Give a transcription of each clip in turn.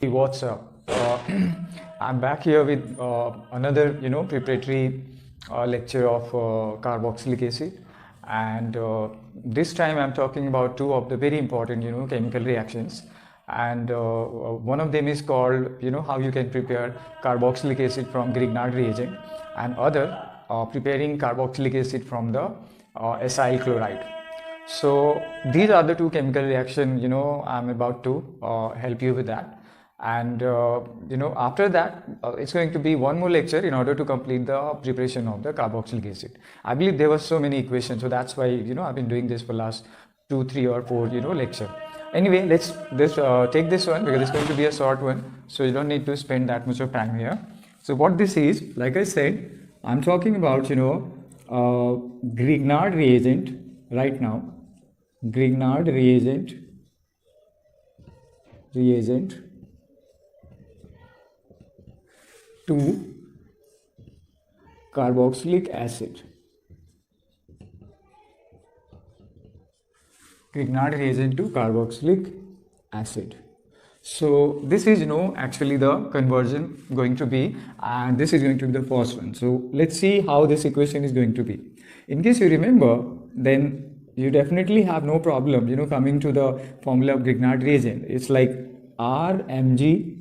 Hey, what's up? I'm back here with another, preparatory lecture of carboxylic acid, and this time I'm talking about two of the very important, chemical reactions, and one of them is called, how you can prepare carboxylic acid from Grignard reagent, and other preparing carboxylic acid from the acyl chloride. So these are the two chemical reaction, I'm about to help you with that. And after that, it's going to be one more lecture in order to complete the preparation of the carboxylic acid. I believe there were so many equations, so that's why I've been doing this for last 2, 3, or 4 lecture. Anyway, let's take this one because it's going to be a short one, so you don't need to spend that much of time here. So what this is, like I said, I'm talking about Grignard reagent right now. Grignard reagent to carboxylic acid. Grignard reagent to carboxylic acid. So this is actually the conversion going to be, and this is going to be the first one. So let's see how this equation is going to be. In case you remember, then you definitely have no problem coming to the formula of Grignard reagent. It's like RMgX,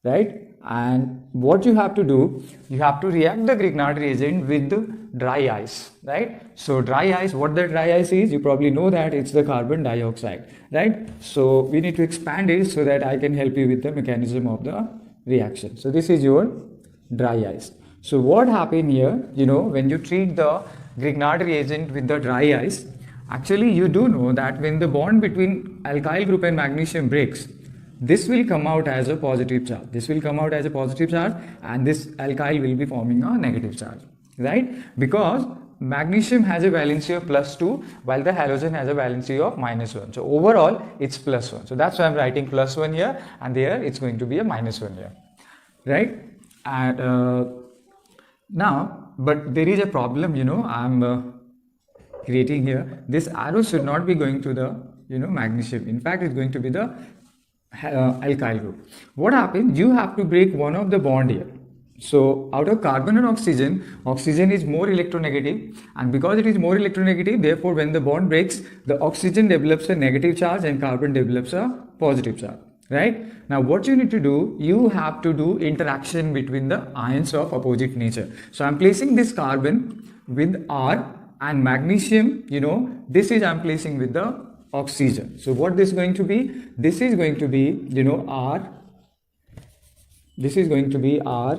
right? And what you have to do, you have to react the Grignard reagent with the dry ice, right? So dry ice, what the dry ice is, you probably know that it's the carbon dioxide, right? So we need to expand it so that I can help you with the mechanism of the reaction. So this is your dry ice. So what happened here, when you treat the Grignard reagent with the dry ice, actually you do know that when the bond between alkyl group and magnesium breaks, this will come out as a positive charge. This will come out as a positive charge, and this alkyl will be forming a negative charge, right? Because magnesium has a valency of +2 while the halogen has a valency of -1. So overall it's +1. So that's why I'm writing +1 here, and there it's going to be a -1 here, right? And now, but there is a problem, I'm creating here. This arrow should not be going to the magnesium. In fact, it's going to be the alkyl group. What happens? You have to break one of the bond here. So out of carbon and oxygen, oxygen is more electronegative, and because it is more electronegative, therefore when the bond breaks, the oxygen develops a negative charge and carbon develops a positive charge, right? Now what you need to do, you have to do interaction between the ions of opposite nature. So I'm placing this carbon with R, and magnesium, this is I'm placing with the oxygen. So what this is going to be? This is going to be R. This is going to be R,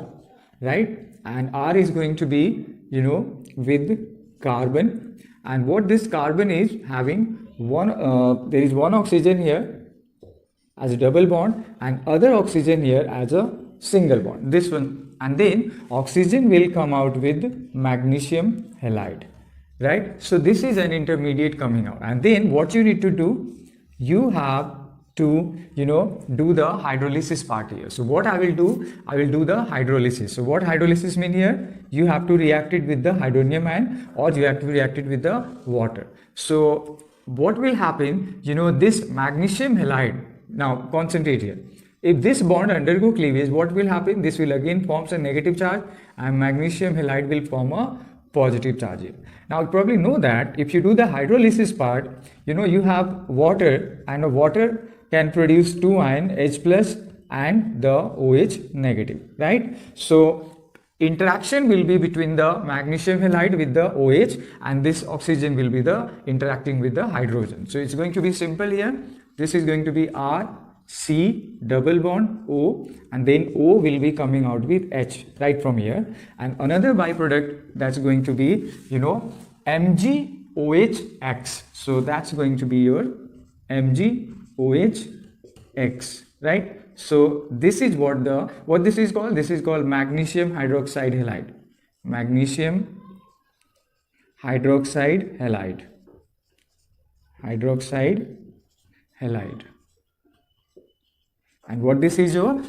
right? And R is going to be with carbon. And what this carbon is having, there is one oxygen here as a double bond and other oxygen here as a single bond, this one, and then oxygen will come out with magnesium halide, right? So this is an intermediate coming out, and then what you need to do, you have to do the hydrolysis part here. So what I will do, I will do the hydrolysis. So what hydrolysis mean here? You have to react it with the hydronium ion, or you have to react it with the water. So what will happen, this magnesium halide, now concentrate here. If this bond undergo cleavage, what will happen? This will again forms a negative charge, and magnesium halide will form a positive charge here. Now you probably know that if you do the hydrolysis part, you have water, and a water can produce two ion, H plus and the OH negative, right? So interaction will be between the magnesium halide with the OH, and this oxygen will be the interacting with the hydrogen. So it's going to be simple here. This is going to be R, C, double bond, O, and then O will be coming out with H right from here. And another byproduct that's going to be, MgOHX. So that's going to be your MgOHX, right? So this is what this is called. This is called magnesium hydroxide halide. Magnesium hydroxide halide. Hydroxide halide. And what this is your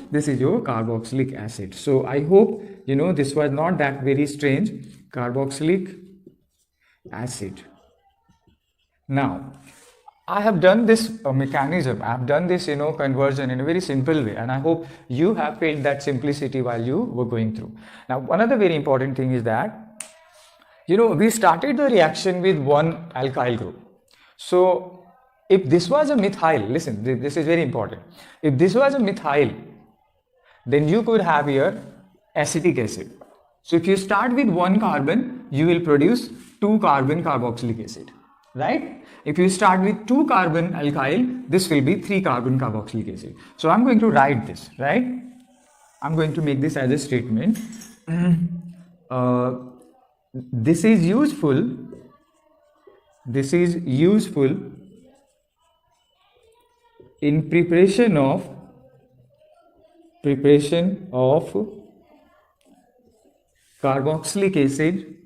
carboxylic acid. So I hope this was not that very strange. Carboxylic acid. Now I have done this mechanism, I have done this, conversion in a very simple way, and I hope you have felt that simplicity while you were going through. Now, another very important thing is that, we started the reaction with one alkyl group. So, if this was a methyl, listen, this is very important. If this was a methyl, then you could have here acetic acid. So, if you start with one carbon, you will produce 2 carbon carboxylic acid, right? If you start with 2 carbon alkyl, this will be 3 carbon carboxylic acid. So, I'm going to write this, right? I'm going to make this as a statement. This is useful. This is useful in preparation of carboxylic acid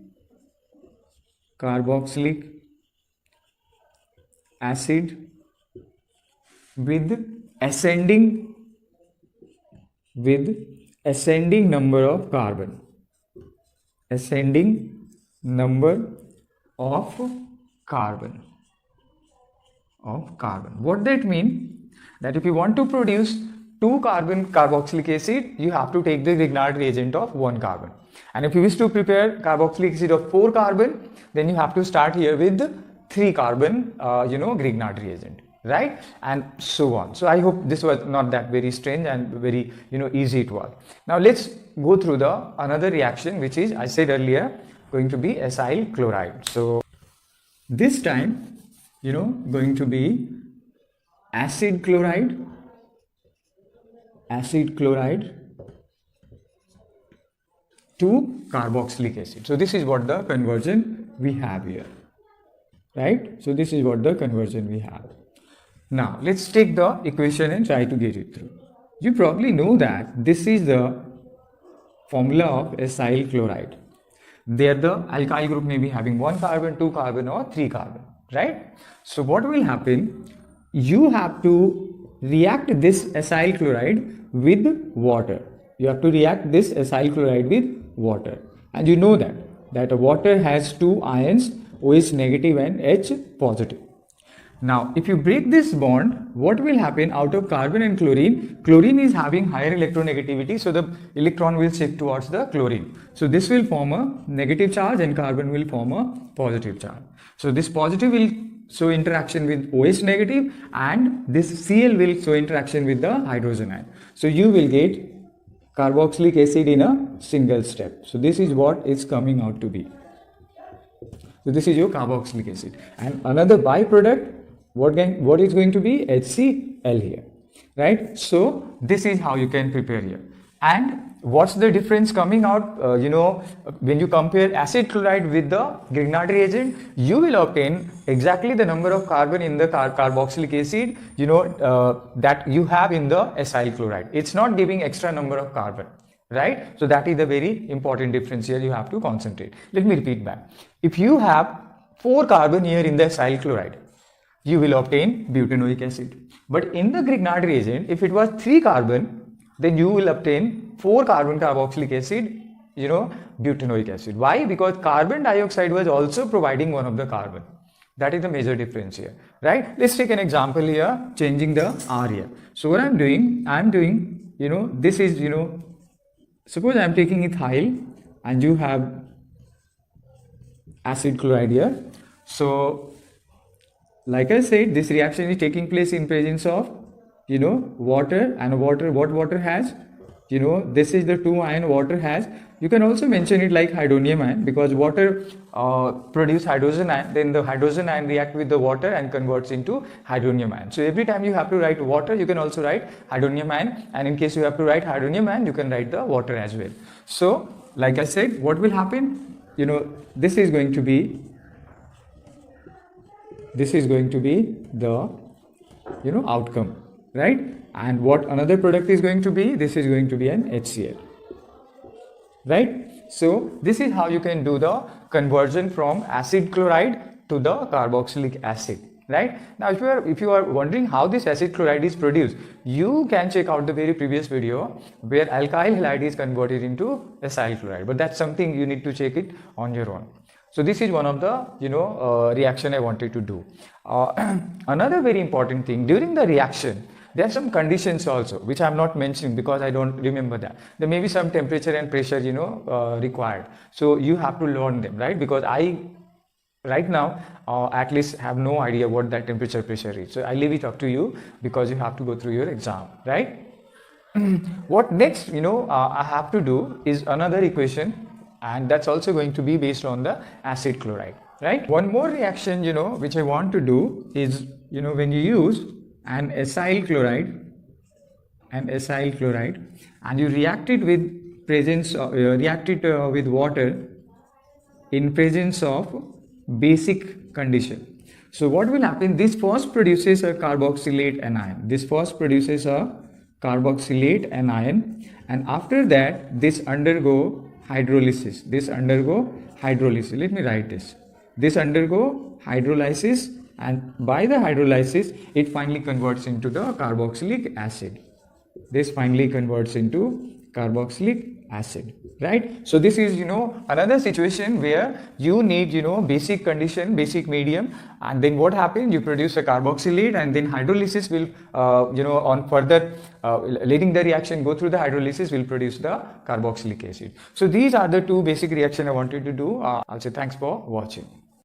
with ascending number of carbon. What that mean? That if you want to produce 2 carbon carboxylic acid, you have to take the Grignard reagent of 1 carbon. And if you wish to prepare carboxylic acid of 4 carbon, then you have to start here with 3 carbon, Grignard reagent, right? And so on. So I hope this was not that very strange and very, easy it was. Now let's go through the another reaction, which is, I said earlier, going to be acyl chloride. So this time, going to be acid chloride to carboxylic acid. So this is what the conversion we have here, right? So this is what the conversion we have. Now let's take the equation and try to get it through. You probably know that this is the formula of acyl chloride. There the alkyl group may be having 1 carbon, 2 carbon or 3 carbon, right? So what will happen? You have to react this acyl chloride with water. You have to react this acyl chloride with water. And you know that water has 2 ions, OH negative and H positive. Now, if you break this bond, what will happen out of carbon and chlorine? Chlorine is having higher electronegativity, so the electron will shift towards the chlorine. So this will form a negative charge and carbon will form a positive charge. So this positive will show interaction with OH negative and this Cl will show interaction with the hydrogen ion. So you will get carboxylic acid in a single step. So this is what is coming out to be. So this is your carboxylic acid. And another byproduct, what is going to be? HCl here, right? So this is how you can prepare here. And what's the difference coming out? When you compare acid chloride with the Grignard reagent, you will obtain exactly the number of carbon in the carboxylic acid, that you have in the acyl chloride. It's not giving extra number of carbon, right? So that is the very important difference here you have to concentrate. Let me repeat back. If you have 4 carbon here in the acyl chloride, you will obtain butanoic acid. But in the Grignard reagent, if it was 3 carbon, then you will obtain 4 carbon carboxylic acid, butanoic acid. Why? Because carbon dioxide was also providing one of the carbon. That is the major difference here, right? Let's take an example here, changing the R here. So what I'm doing, this is, suppose I'm taking ethyl and you have acid chloride here. So like I said, this reaction is taking place in presence of, water, and what water has, this is the 2 ion water has. You can also mention it like hydronium ion, because water produce hydrogen ion, then the hydrogen ion react with the water and converts into hydronium ion. So every time you have to write water, you can also write hydronium ion, and in case you have to write hydronium ion, you can write the water as well. So like I said, what will happen? This is going to be the outcome, right? And what another product is going to be? This is going to be an HCl, right? So this is how you can do the conversion from acid chloride to the carboxylic acid, right? Now if you are wondering how this acid chloride is produced, you can check out the very previous video where alkyl halide is converted into acyl chloride, but that's something you need to check it on your own. So this is one of the reaction I wanted to do. Another very important thing during the reaction, there are some conditions also which I am not mentioning because I don't remember that. There may be some temperature and pressure required. So you have to learn them, right? Because I right now at least have no idea what that temperature pressure is. So I leave it up to you because you have to go through your exam, right? What next I have to do is another equation, and that's also going to be based on the acid chloride, right? One more reaction which I want to do is when you use an acyl chloride and you react it with presence with water in presence of basic condition. So what will happen? This first produces a carboxylate anion. And after that this undergo hydrolysis. Let me write this. This undergo hydrolysis, and by the hydrolysis it finally converts into the carboxylic acid. This finally converts into carboxylic acid, right? So this is another situation where you need basic condition, basic medium, and then what happens? You produce a carboxylate, and then hydrolysis will on further letting the reaction go through the hydrolysis will produce the carboxylic acid. So these are the two basic reactions I wanted to do. I'll say thanks for watching.